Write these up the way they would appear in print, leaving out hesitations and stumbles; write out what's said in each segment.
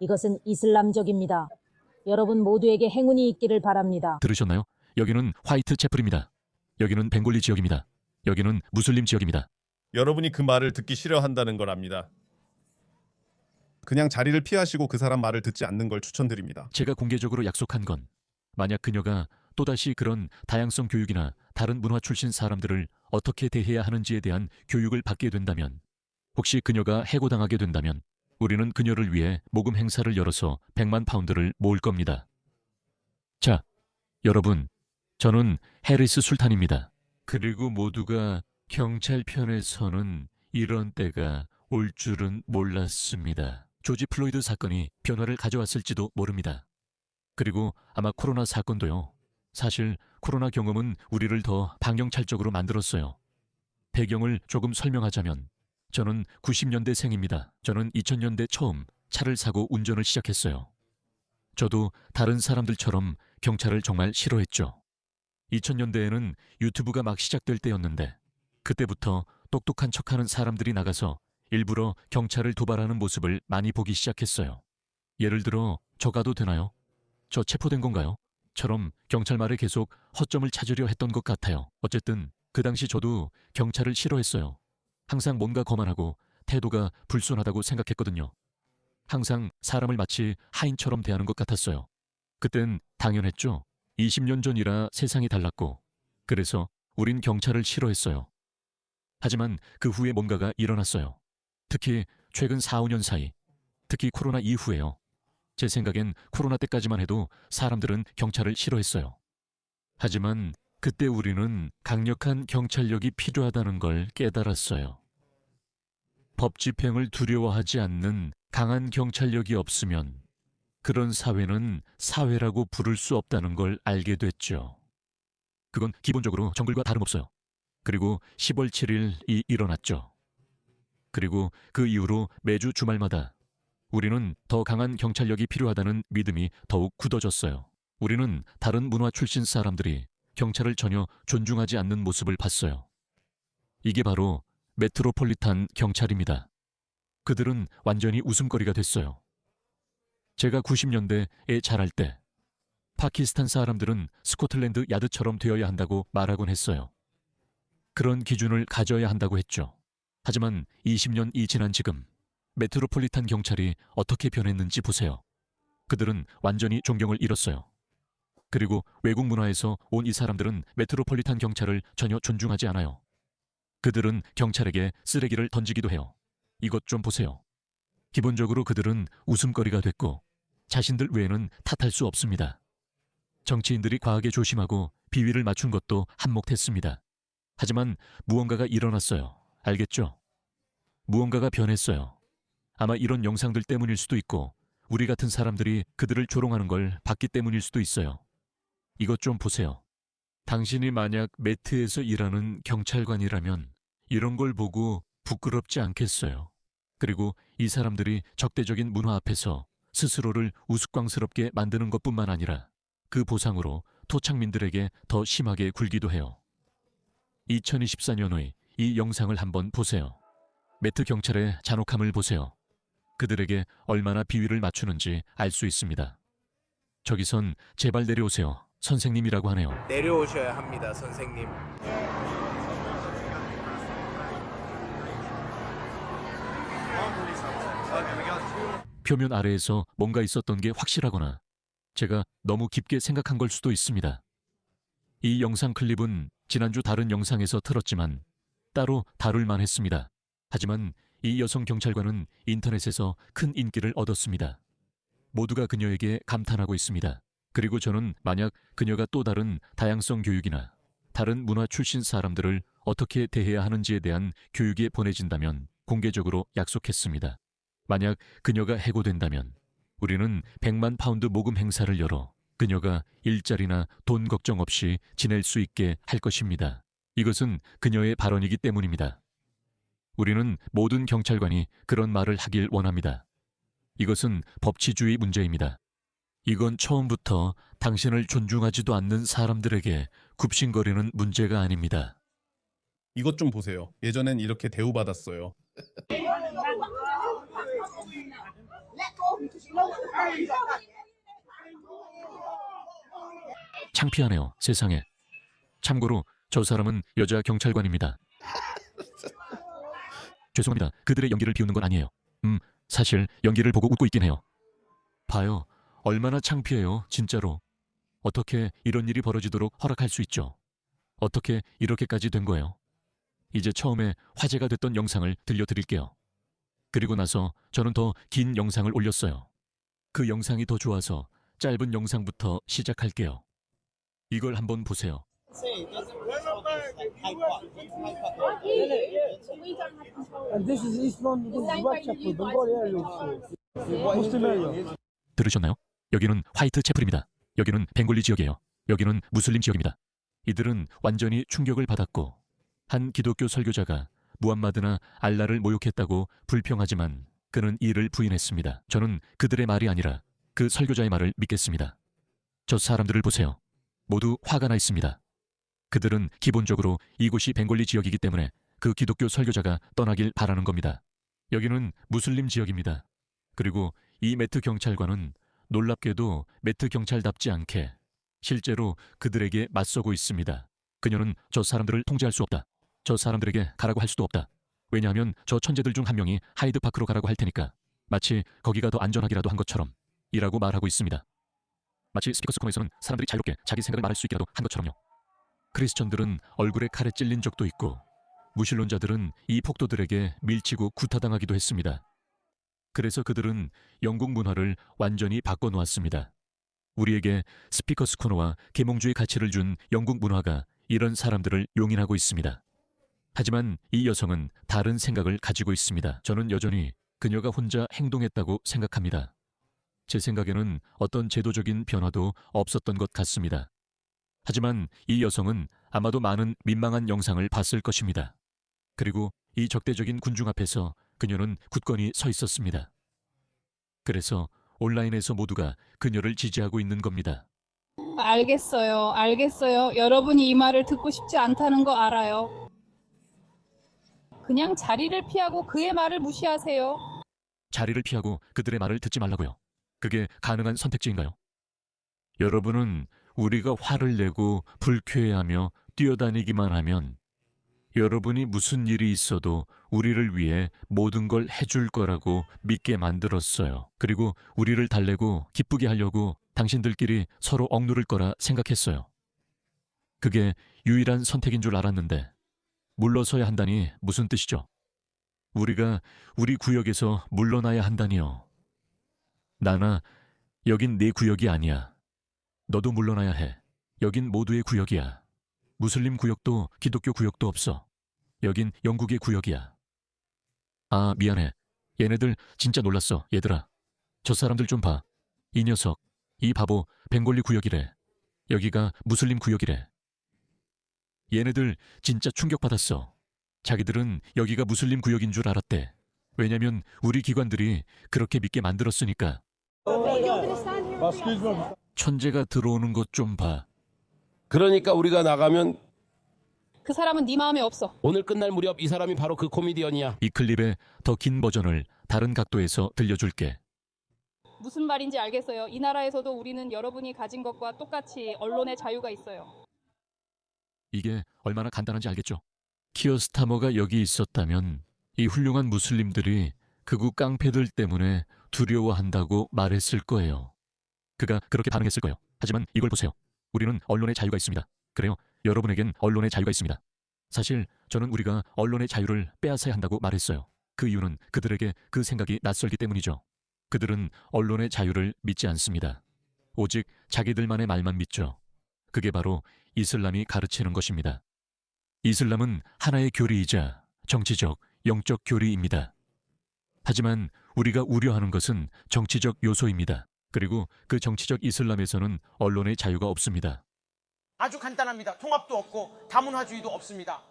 이것은 이슬람적입니다. 여러분 모두에게 행운이 있기를 바랍니다. 들으셨나요? 여기는 화이트 채플입니다. 여기는 벵골리 지역입니다. 여기는 무슬림 지역입니다. 여러분이 그 말을 듣기 싫어한다는 걸 압니다. 그냥 자리를 피하시고 그 사람 말을 듣지 않는 걸 추천드립니다. 제가 공개적으로 약속한 건 만약 그녀가 또다시 그런 다양성 교육이나 다른 문화 출신 사람들을 어떻게 대해야 하는지에 대한 교육을 받게 된다면, 혹시 그녀가 해고당하게 된다면 우리는 그녀를 위해 모금 행사를 열어서 100만 파운드를 모을 겁니다. 자, 여러분, 저는 해리스 술탄입니다. 그리고 모두가 경찰 편에서는 이런 때가 올 줄은 몰랐습니다. 조지 플로이드 사건이 변화를 가져왔을지도 모릅니다. 그리고 아마 코로나 사건도요. 사실 코로나 경험은 우리를 더 반경찰적으로 만들었어요. 배경을 조금 설명하자면 저는 90년대생입니다. 저는 2000년대 처음 차를 사고 운전을 시작했어요. 저도 다른 사람들처럼 경찰을 정말 싫어했죠. 2000년대에는 유튜브가 막 시작될 때였는데 그때부터 똑똑한 척하는 사람들이 나가서 일부러 경찰을 도발하는 모습을 많이 보기 시작했어요. 예를 들어 저 가도 되나요? 저 체포된 건가요? 처럼 경찰 말에 계속 허점을 찾으려 했던 것 같아요. 어쨌든 그 당시 저도 경찰을 싫어했어요. 항상 뭔가 거만하고 태도가 불순하다고 생각했거든요. 항상 사람을 마치 하인처럼 대하는 것 같았어요. 그땐 당연했죠. 20년 전이라 세상이 달랐고 그래서 우린 경찰을 싫어했어요. 하지만 그 후에 뭔가가 일어났어요. 특히 최근 4, 5년 사이, 특히 코로나 이후에요. 제 생각엔 코로나 때까지만 해도 사람들은 경찰을 싫어했어요. 하지만 그때 우리는 강력한 경찰력이 필요하다는 걸 깨달았어요. 법 집행을 두려워하지 않는 강한 경찰력이 없으면 그런 사회는 사회라고 부를 수 없다는 걸 알게 됐죠. 그건 기본적으로 정글과 다름없어요. 그리고 10월 7일이 일어났죠. 그리고 그 이후로 매주 주말마다 우리는 더 강한 경찰력이 필요하다는 믿음이 더욱 굳어졌어요. 우리는 다른 문화 출신 사람들이 경찰을 전혀 존중하지 않는 모습을 봤어요. 이게 바로 메트로폴리탄 경찰입니다. 그들은 완전히 웃음거리가 됐어요. 제가 90년대에 자랄 때 파키스탄 사람들은 스코틀랜드 야드처럼 되어야 한다고 말하곤 했어요. 그런 기준을 가져야 한다고 했죠. 하지만 20년이 지난 지금 메트로폴리탄 경찰이 어떻게 변했는지 보세요. 그들은 완전히 존경을 잃었어요. 그리고 외국 문화에서 온 이 사람들은 메트로폴리탄 경찰을 전혀 존중하지 않아요. 그들은 경찰에게 쓰레기를 던지기도 해요. 이것 좀 보세요. 기본적으로 그들은 웃음거리가 됐고 자신들 외에는 탓할 수 없습니다. 정치인들이 과하게 조심하고 비위를 맞춘 것도 한몫했습니다. 하지만 무언가가 일어났어요. 알겠죠? 무언가가 변했어요. 아마 이런 영상들 때문일 수도 있고 우리 같은 사람들이 그들을 조롱하는 걸 봤기 때문일 수도 있어요. 이것 좀 보세요. 당신이 만약 매트에서 일하는 경찰관이라면 이런 걸 보고 부끄럽지 않겠어요? 그리고 이 사람들이 적대적인 문화 앞에서 스스로를 우스꽝스럽게 만드는 것뿐만 아니라 그 보상으로 토착민들에게 더 심하게 굴기도 해요. 2024년의 이 영상을 한번 보세요. 매트 경찰의 잔혹함을 보세요. 그들에게 얼마나 비위를 맞추는지 알 수 있습니다. 저기선 제발 내려오세요. 선생님이라고 하네요. 내려오셔야 합니다, 선생님. 표면 아래에서 뭔가 있었던 게 확실하거나 제가 너무 깊게 생각한 걸 수도 있습니다. 이 영상 클립은 지난주 다른 영상에서 틀었지만 따로 다룰 만했습니다. 하지만 이 여성 경찰관은 인터넷에서 큰 인기를 얻었습니다. 모두가 그녀에게 감탄하고 있습니다. 그리고 저는 만약 그녀가 또 다른 다양성 교육이나 다른 문화 출신 사람들을 어떻게 대해야 하는지에 대한 교육에 보내진다면 공개적으로 약속했습니다. 만약 그녀가 해고된다면 우리는 100만 파운드 모금 행사를 열어 그녀가 일자리나 돈 걱정 없이 지낼 수 있게 할 것입니다. 이것은 그녀의 발언이기 때문입니다. 우리는 모든 경찰관이 그런 말을 하길 원합니다. 이것은 법치주의 문제입니다. 이건 처음부터 당신을 존중하지도 않는 사람들에게 굽신거리는 문제가 아닙니다. 이것 좀 보세요. 예전엔 이렇게 대우받았어요. 창피하네요, 세상에. 참고로 저 사람은 여자 경찰관입니다. 죄송합니다. 그들의 연기를 비웃는 건 아니에요. 사실 연기를 보고 웃고 있긴 해요. 봐요. 얼마나 창피해요, 진짜로. 어떻게 이런 일이 벌어지도록 허락할 수 있죠? 어떻게 이렇게까지 된 거예요? 이제 처음에 화제가 됐던 영상을 들려드릴게요. 그리고 나서 저는 더 긴 영상을 올렸어요. 그 영상이 더 좋아서 짧은 영상부터 시작할게요. 이걸 한번 보세요. And this is East London. This is Whitechapel, Bengali area. Muslim area. 들으셨나요? 여기는 화이트채플입니다. 여기는 벵골리 지역이에요. 여기는 무슬림 지역입니다. 이들은 완전히 충격을 받았고, 한 기독교 설교자가 무함마드나 알라를 모욕했다고 불평하지만 그는 이를 부인했습니다. 저는 그들의 말이 아니라 그 설교자의 말을 믿겠습니다. 저 사람들을 보세요. 모두 화가 나 있습니다. 그들은 기본적으로 이곳이 벵골리 지역이기 때문에 그 기독교 설교자가 떠나길 바라는 겁니다. 여기는 무슬림 지역입니다. 그리고 이 매트 경찰관은 놀랍게도 매트 경찰답지 않게 실제로 그들에게 맞서고 있습니다. 그녀는 저 사람들을 통제할 수 없다. 저 사람들에게 가라고 할 수도 없다. 왜냐하면 저 천재들 중 한 명이 하이드파크로 가라고 할 테니까. 마치 거기가 더 안전하기라도 한 것처럼 이라고 말하고 있습니다. 마치 스피커스 코너에서는 사람들이 자유롭게 자기 생각을 말할 수 있기라도 한 것처럼요. 크리스천들은 얼굴에 칼에 찔린 적도 있고 무신론자들은 이 폭도들에게 밀치고 구타당하기도 했습니다. 그래서 그들은 영국 문화를 완전히 바꿔놓았습니다. 우리에게 스피커스 코너와 계몽주의 가치를 준 영국 문화가 이런 사람들을 용인하고 있습니다. 하지만 이 여성은 다른 생각을 가지고 있습니다. 저는 여전히 그녀가 혼자 행동했다고 생각합니다. 제 생각에는 어떤 제도적인 변화도 없었던 것 같습니다. 하지만 이 여성은 아마도 많은 민망한 영상을 봤을 것입니다. 그리고 이 적대적인 군중 앞에서 그녀는 굳건히 서 있었습니다. 그래서 온라인에서 모두가 그녀를 지지하고 있는 겁니다. 알겠어요. 알겠어요. 여러분이 이 말을 듣고 싶지 않다는 거 알아요. 그냥 자리를 피하고 그의 말을 무시하세요. 자리를 피하고 그들의 말을 듣지 말라고요. 그게 가능한 선택지인가요? 여러분은 우리가 화를 내고 불쾌해하며 뛰어다니기만 하면 여러분이 무슨 일이 있어도 우리를 위해 모든 걸 해줄 거라고 믿게 만들었어요. 그리고 우리를 달래고 기쁘게 하려고 당신들끼리 서로 억누를 거라 생각했어요. 그게 유일한 선택인 줄 알았는데 물러서야 한다니 무슨 뜻이죠? 우리가 우리 구역에서 물러나야 한다니요. 나나, 여긴 네 구역이 아니야. 너도 물러나야 해. 여긴 모두의 구역이야. 무슬림 구역도 기독교 구역도 없어. 여긴 영국의 구역이야. 아, 미안해. 얘네들 진짜 놀랐어, 얘들아. 저 사람들 좀 봐. 이 녀석, 이 바보, 벵골리 구역이래. 여기가 무슬림 구역이래. 얘네들 진짜 충격받았어. 자기들은 여기가 무슬림 구역인 줄 알았대. 왜냐면 우리 기관들이 그렇게 믿게 만들었으니까. 천재가 들어오는 것 좀 봐. 그러니까 우리가 나가면 그 사람은 네 마음에 없어. 오늘 끝날 무렵 이 사람이 바로 그 코미디언이야. 이 클립의 더 긴 버전을 다른 각도에서 들려줄게. 무슨 말인지 알겠어요. 이 나라에서도 우리는 여러분이 가진 것과 똑같이 언론의 자유가 있어요. 이게 얼마나 간단한지 알겠죠? 키어 스타머가 여기 있었다면 이 훌륭한 무슬림들이 극우 깡패들 때문에 두려워한다고 말했을 거예요. 그가 그렇게 반응했을 거예요. 하지만 이걸 보세요. 우리는 언론의 자유가 있습니다. 그래요. 여러분에겐 언론의 자유가 있습니다. 사실 저는 우리가 언론의 자유를 빼앗아야 한다고 말했어요. 그 이유는 그들에게 그 생각이 낯설기 때문이죠. 그들은 언론의 자유를 믿지 않습니다. 오직 자기들만의 말만 믿죠. 그게 바로 이슬람이 가르치는 것입니다. 이슬람은 하나의 교리이자 정치적, 영적 교리입니다. 하지만 우리가 우려하는 것은 정치적 요소입니다. 그리고 그 정치적 이슬람에서는 언론의 자유가 없습니다. 아주 간단합니다. 통합도 없고 다문화주의도 없습니다.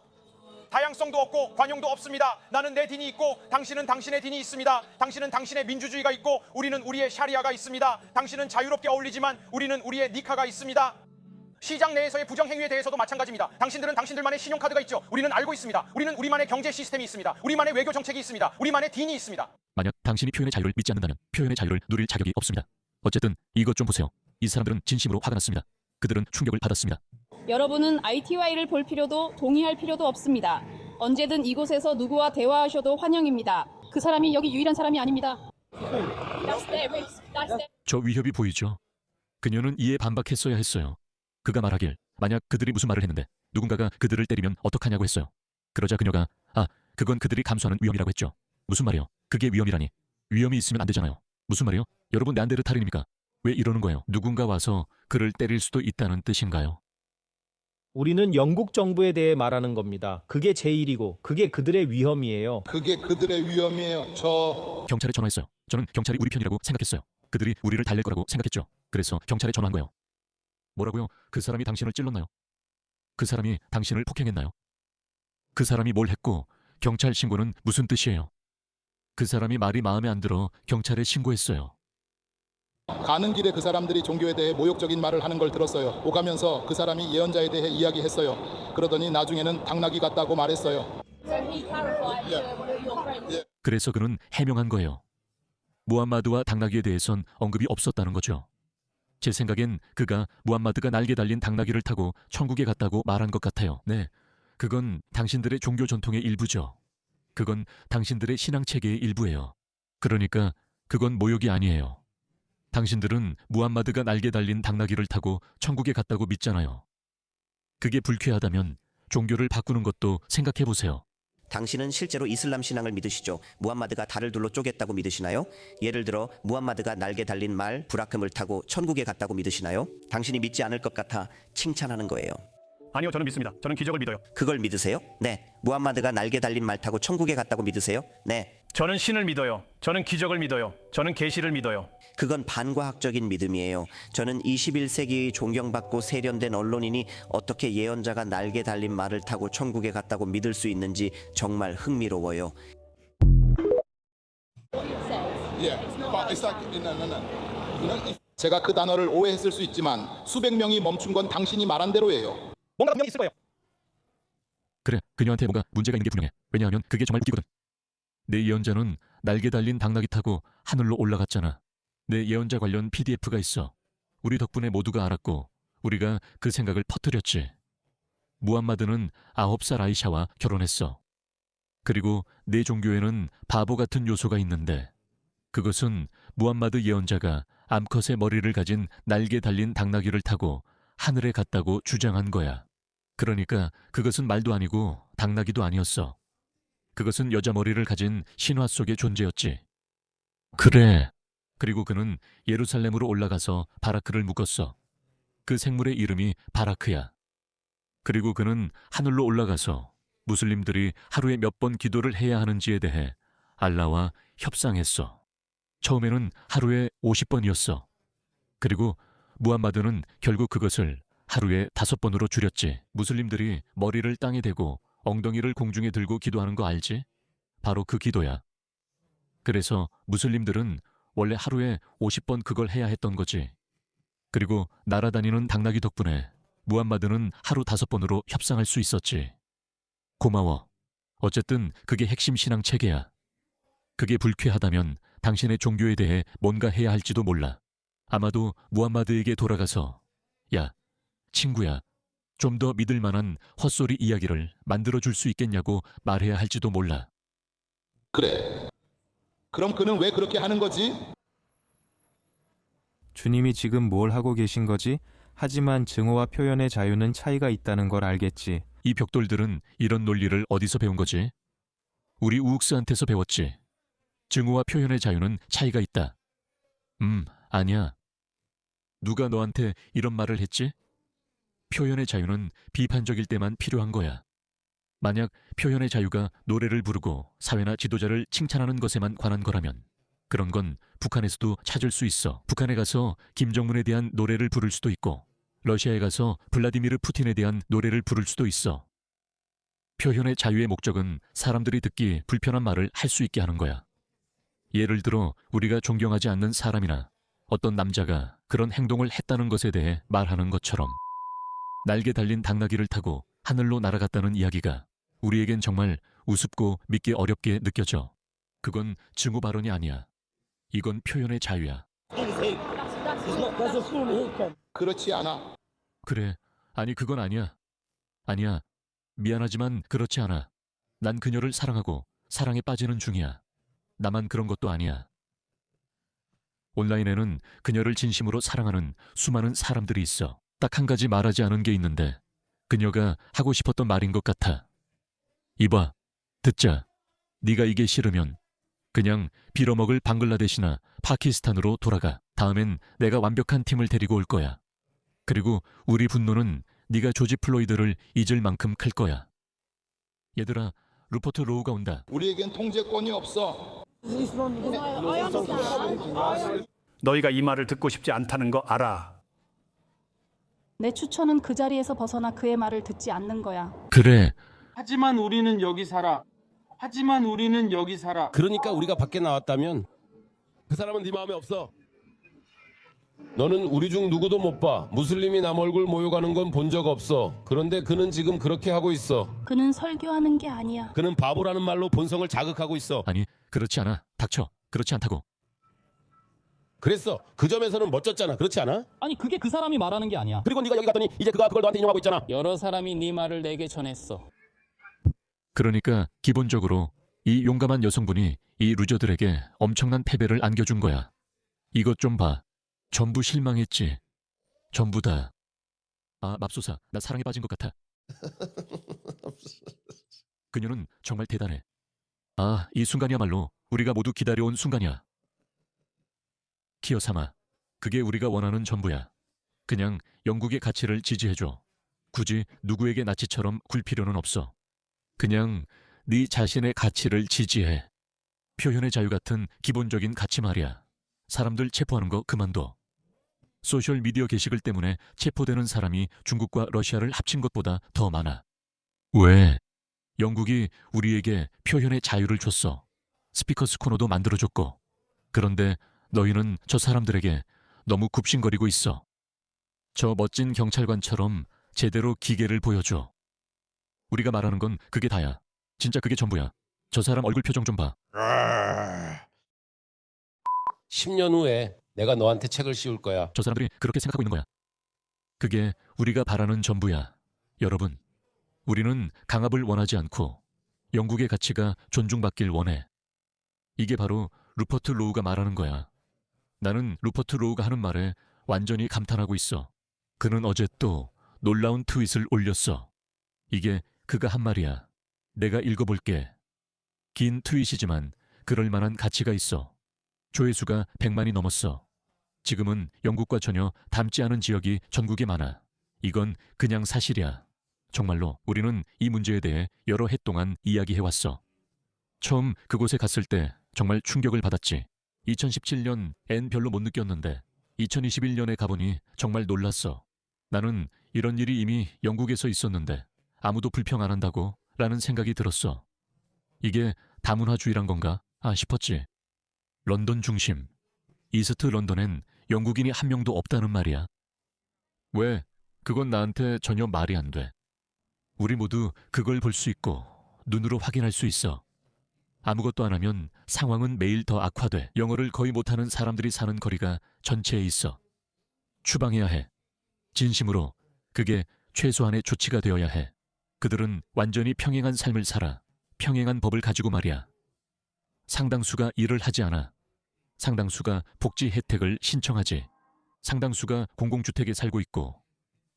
다양성도 없고 관용도 없습니다. 나는 내 딘이 있고 당신은 당신의 딘이 있습니다. 당신은 당신의 민주주의가 있고 우리는 우리의 샤리아가 있습니다. 당신은 자유롭게 어울리지만 우리는 우리의 니카가 있습니다. 시장 내에서의 부정행위에 대해서도 마찬가지입니다. 당신들은 당신들만의 신용카드가 있죠. 우리는 알고 있습니다. 우리는 우리만의 경제 시스템이 있습니다. 우리만의 외교 정책이 있습니다. 우리만의 딘이 있습니다. 만약 당신이 표현의 자유를 믿지 않는다면 표현의 자유를 누릴 자격이 없습니다. 어쨌든 이것 좀 보세요. 이 사람들은 진심으로 화가 났습니다. 그들은 충격을 받았습니다. 여러분은 ITY를 볼 필요도 동의할 필요도 없습니다. 언제든 이곳에서 누구와 대화하셔도 환영입니다. 그 사람이 여기 유일한 사람이 아닙니다. 저 위협이 보이죠? 그녀는 이에 반박했어야 했어요. 그가 말하길 만약 그들이 무슨 말을 했는데 누군가가 그들을 때리면 어떡하냐고 했어요. 그러자 그녀가 그건 그들이 감수하는 위험이라고 했죠. 무슨 말이요? 그게 위험이라니. 위험이 있으면 안 되잖아요. 무슨 말이요? 여러분 네안데르탈인입니까? 왜 이러는 거예요? 누군가 와서 그를 때릴 수도 있다는 뜻인가요? 우리는 영국 정부에 대해 말하는 겁니다. 그게 제 일이고 그게 그들의 위험이에요. 그게 그들의 위험이에요. 경찰에 전화했어요. 저는 경찰이 우리 편이라고 생각했어요. 그들이 우리를 달랠 거라고 생각했죠. 그래서 경찰에 전화한 거예요. 뭐라고요? 그 사람이 당신을 찔렀나요? 그 사람이 당신을 폭행했나요? 그 사람이 뭘 했고 경찰 신고는 무슨 뜻이에요? 그 사람이 말이 마음에 안 들어 경찰에 신고했어요. 가는 길에 그 사람들이 종교에 대해 모욕적인 말을 하는 걸 들었어요. 오가면서 그 사람이 예언자에 대해 이야기했어요. 그러더니 나중에는 당나귀 같다고 말했어요. 그래서 그는 해명한 거예요. 무함마드와 당나귀에 대해선 언급이 없었다는 거죠. 제 생각엔 그가 무함마드가 날개 달린 당나귀를 타고 천국에 갔다고 말한 것 같아요. 네, 그건 당신들의 종교 전통의 일부죠. 그건 당신들의 신앙체계의 일부예요. 그러니까 그건 모욕이 아니에요. 당신들은 무함마드가 날개 달린 당나귀를 타고 천국에 갔다고 믿잖아요. 그게 불쾌하다면 종교를 바꾸는 것도 생각해 보세요. 당신은 실제로 이슬람 신앙을 믿으시죠? 무함마드가 달을 둘러 쪼갰다고 믿으시나요? 예를 들어 무함마드가 날개 달린 말 브라크을 타고 천국에 갔다고 믿으시나요? 당신이 믿지 않을 것 같아 칭찬하는 거예요. 아니요, 저는 믿습니다. 저는 기적을 믿어요. 그걸 믿으세요? 네. 무함마드가 날개 달린 말 타고 천국에 갔다고 믿으세요? 네. 저는 신을 믿어요. 저는 기적을 믿어요. 저는 계시를 믿어요. 그건 반과학적인 믿음이에요. 저는 21세기의 존경받고 세련된 언론인이 어떻게 예언자가 날개 달린 말을 타고 천국에 갔다고 믿을 수 있는지 정말 흥미로워요. 제가 그 단어를 오해했을 수 있지만 수백 명이 멈춘 건 당신이 말한 대로예요. 뭔가 분명히 있을 거예요. 그래, 그녀한테 뭔가 문제가 있는 게 분명해. 왜냐하면 그게 정말 웃기거든. 내 예언자는 날개 달린 당나귀 타고 하늘로 올라갔잖아. 내 예언자 관련 PDF가 있어. 우리 덕분에 모두가 알았고 우리가 그 생각을 퍼뜨렸지. 무함마드는 9살 아이샤와 결혼했어. 그리고 내 종교에는 바보 같은 요소가 있는데 그것은 무함마드 예언자가 암컷의 머리를 가진 날개 달린 당나귀를 타고 하늘에 갔다고 주장한 거야. 그러니까 그것은 말도 아니고 당나귀도 아니었어. 그것은 여자 머리를 가진 신화 속의 존재였지. 그래. 그리고 그는 예루살렘으로 올라가서 바라크를 묶었어. 그 생물의 이름이 바라크야. 그리고 그는 하늘로 올라가서 무슬림들이 하루에 몇 번 기도를 해야 하는지에 대해 알라와 협상했어. 처음에는 하루에 50번이었어. 그리고 무함마드는 결국 그것을 하루에 5번으로 줄였지. 무슬림들이 머리를 땅에 대고 엉덩이를 공중에 들고 기도하는 거 알지? 바로 그 기도야. 그래서 무슬림들은 원래 하루에 50번 그걸 해야 했던 거지. 그리고 날아다니는 당나귀 덕분에 무함마드는 하루 5번으로 협상할 수 있었지. 고마워. 어쨌든 그게 핵심 신앙 체계야. 그게 불쾌하다면 당신의 종교에 대해 뭔가 해야 할지도 몰라. 아마도 무함마드에게 돌아가서 야, 친구야, 좀 더 믿을 만한 헛소리 이야기를 만들어줄 수 있겠냐고 말해야 할지도 몰라. 그래. 그럼 그는 왜 그렇게 하는 거지? 주님이 지금 뭘 하고 계신 거지? 하지만 증오와 표현의 자유는 차이가 있다는 걸 알겠지. 이 벽돌들은 이런 논리를 어디서 배운 거지? 우리 우욱스한테서 배웠지. 증오와 표현의 자유는 차이가 있다. 아니야. 누가 너한테 이런 말을 했지? 표현의 자유는 비판적일 때만 필요한 거야. 만약 표현의 자유가 노래를 부르고 사회나 지도자를 칭찬하는 것에만 관한 거라면 그런 건 북한에서도 찾을 수 있어. 북한에 가서 김정문에 대한 노래를 부를 수도 있고 러시아에 가서 블라디미르 푸틴에 대한 노래를 부를 수도 있어. 표현의 자유의 목적은 사람들이 듣기 불편한 말을 할 수 있게 하는 거야. 예를 들어 우리가 존경하지 않는 사람이나 어떤 남자가 그런 행동을 했다는 것에 대해 말하는 것처럼 날개 달린 당나귀를 타고 하늘로 날아갔다는 이야기가 우리에겐 정말 우습고 믿기 어렵게 느껴져. 그건 증오 발언이 아니야. 이건 표현의 자유야. That's a full hate. 그렇지 않아. 그래. 아니 그건 아니야. 아니야. 미안하지만 그렇지 않아. 난 그녀를 사랑하고 사랑에 빠지는 중이야. 나만 그런 것도 아니야. 온라인에는 그녀를 진심으로 사랑하는 수많은 사람들이 있어. 딱 한 가지 말하지 않은 게 있는데 그녀가 하고 싶었던 말인 것 같아. 이봐, 듣자. 네가 이게 싫으면 그냥 빌어먹을 방글라데시나 파키스탄으로 돌아가. 다음엔 내가 완벽한 팀을 데리고 올 거야. 그리고 우리 분노는 네가 조지 플로이드를 잊을 만큼 클 거야. 얘들아, 루퍼트 로우가 온다. 우리에겐 통제권이 없어. 너희가 이 말을 듣고 싶지 않다는 거 알아. 내 추천은 그 자리에서 벗어나 그의 말을 듣지 않는 거야. 그래. 하지만 우리는 여기 살아. 하지만 우리는 여기 살아. 그러니까 우리가 밖에 나왔다면 그 사람은 네 마음에 없어. 너는 우리 중 누구도 못 봐. 무슬림이 남 얼굴 모욕하는 건 본 적 없어. 그런데 그는 지금 그렇게 하고 있어. 그는 설교하는 게 아니야. 그는 바보라는 말로 본성을 자극하고 있어. 아니, 그렇지 않아. 닥쳐. 그렇지 않다고. 그랬어. 그 점에서는 멋졌잖아. 그렇지 않아? 아니 그게 그 사람이 말하는 게 아니야. 그리고 네가 여기 갔더니 이제 그가 그걸 너한테 인용하고 있잖아. 여러 사람이 네 말을 내게 전했어. 그러니까 기본적으로 이 용감한 여성분이 이 루저들에게 엄청난 패배를 안겨준 거야. 이것 좀 봐. 전부 실망했지. 전부 다. 아, 맙소사. 나 사랑에 빠진 것 같아. 그녀는 정말 대단해. 아, 이 순간이야말로 우리가 모두 기다려온 순간이야. 키어사마. 그게 우리가 원하는 전부야. 그냥 영국의 가치를 지지해줘. 굳이 누구에게 나치처럼 굴 필요는 없어. 그냥 네 자신의 가치를 지지해. 표현의 자유 같은 기본적인 가치 말이야. 사람들 체포하는 거 그만둬. 소셜미디어 게시글 때문에 체포되는 사람이 중국과 러시아를 합친 것보다 더 많아. 왜? 영국이 우리에게 표현의 자유를 줬어. 스피커스 코너도 만들어줬고. 그런데 너희는 저 사람들에게 너무 굽신거리고 있어. 저 멋진 경찰관처럼 제대로 기계를 보여줘. 우리가 말하는 건 그게 다야. 진짜 그게 전부야. 저 사람 얼굴 표정 좀 봐. 10년 후에 내가 너한테 책을 씌울 거야. 저 사람들이 그렇게 생각하고 있는 거야. 그게 우리가 바라는 전부야. 여러분, 우리는 강압을 원하지 않고 영국의 가치가 존중받길 원해. 이게 바로 루퍼트 로우가 말하는 거야. 나는 루퍼트 로우가 하는 말에 완전히 감탄하고 있어. 그는 어제 또 놀라운 트윗을 올렸어. 이게 그가 한 말이야. 내가 읽어볼게. 긴 트윗이지만 그럴 만한 가치가 있어. 조회수가 100만이 넘었어. 지금은 영국과 전혀 닮지 않은 지역이 전국에 많아. 이건 그냥 사실이야. 정말로 우리는 이 문제에 대해 여러 해 동안 이야기해왔어. 처음 그곳에 갔을 때 정말 충격을 받았지. 2017년 별로 못 느꼈는데 2021년에 가보니 정말 놀랐어. 나는 이런 일이 이미 영국에서 있었는데 아무도 불평 안 한다고 라는 생각이 들었어. 이게 다문화주의란 건가? 싶었지. 런던 중심. 이스트 런던엔 영국인이 한 명도 없다는 말이야. 왜? 그건 나한테 전혀 말이 안 돼. 우리 모두 그걸 볼 수 있고 눈으로 확인할 수 있어. 아무것도 안 하면 상황은 매일 더 악화돼. 영어를 거의 못하는 사람들이 사는 거리가 전체에 있어. 추방해야 해. 진심으로 그게 최소한의 조치가 되어야 해. 그들은 완전히 평행한 삶을 살아. 평행한 법을 가지고 말이야. 상당수가 일을 하지 않아. 상당수가 복지 혜택을 신청하지. 상당수가 공공주택에 살고 있고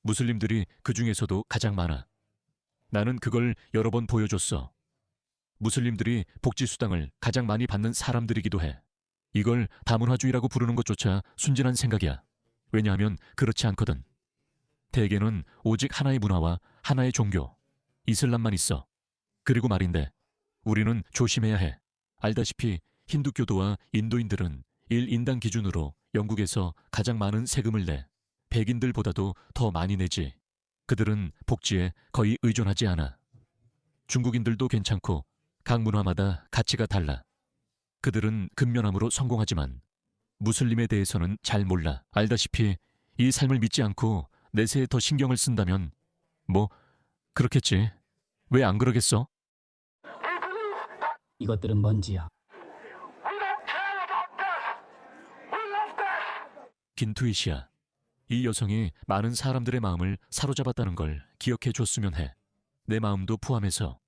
무슬림들이 그 중에서도 가장 많아. 나는 그걸 여러 번 보여줬어. 무슬림들이 복지수당을 가장 많이 받는 사람들이기도 해. 이걸 다문화주의라고 부르는 것조차 순진한 생각이야. 왜냐하면 그렇지 않거든. 대개는 오직 하나의 문화와 하나의 종교, 이슬람만 있어. 그리고 말인데 우리는 조심해야 해. 알다시피 힌두교도와 인도인들은 1인당 기준으로 영국에서 가장 많은 세금을 내. 백인들보다도 더 많이 내지. 그들은 복지에 거의 의존하지 않아. 중국인들도 괜찮고 각 문화마다 가치가 달라. 그들은 근면함으로 성공하지만 무슬림에 대해서는 잘 몰라. 알다시피 이 삶을 믿지 않고 내세에 더 신경을 쓴다면 뭐 그렇겠지. 왜 안 그러겠어? 이것들은 먼지야. 김투이시야. 이 여성이 많은 사람들의 마음을 사로잡았다는 걸 기억해 줬으면 해. 내 마음도 포함해서.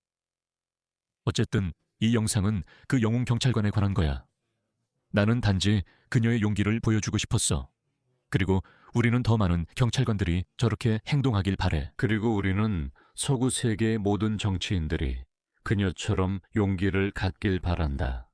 어쨌든 이 영상은 그 영웅 경찰관에 관한 거야. 나는 단지 그녀의 용기를 보여주고 싶었어. 그리고 우리는 더 많은 경찰관들이 저렇게 행동하길 바래. 그리고 우리는 서구 세계의 모든 정치인들이 그녀처럼 용기를 갖길 바란다.